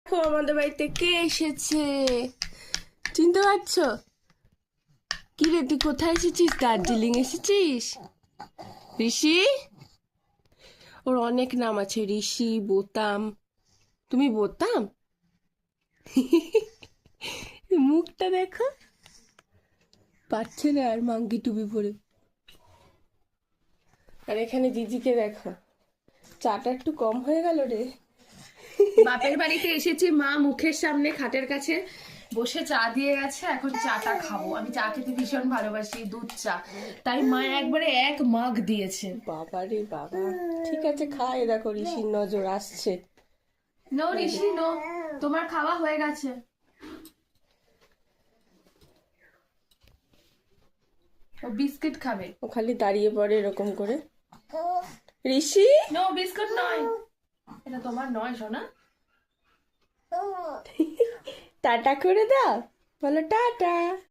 দেখো আমাদের বাড়িতে কে এসেছে, চিনতে পারছো? কি রে, তুই কোথায় এসেছিস? দার্জিলিং এসেছিস? ঋষি, ওর অনেক নাম আছে, ঋষি, বোতাম। তুমি বোতাম? মুখটা দেখো, পাচ্ছে না আর মাঙ্কি টুপি পরে। আর এখানে জিজিকে দেখো, চাটা একটু কম হয়ে গেল রে। বাপের বাড়িতে এসেছি, মা মুখের সামনে খাটের কাছে বসে চা দিয়ে গেছে। এখন চাটা খাবো। আমি চা খেতে ভীষণ ভালোবাসি, দুধ চা, তাই মা একবারে এক মাগ দিয়েছে। বাবা রে বাবা, ঠিক আছে খাই। দেখো ঋষির নজর আসছে। নো ঋষি নো, তোমার খাওয়া হয়ে গেছে। ও বিস্কিট খাবে। ও খালি দাঁড়িয়ে পড়ে এরকম করে। ঋষি, নো বিস্কুট নয়, এটা তোমার নয় সোনা। টাটা করে দাও, বলো টাটা।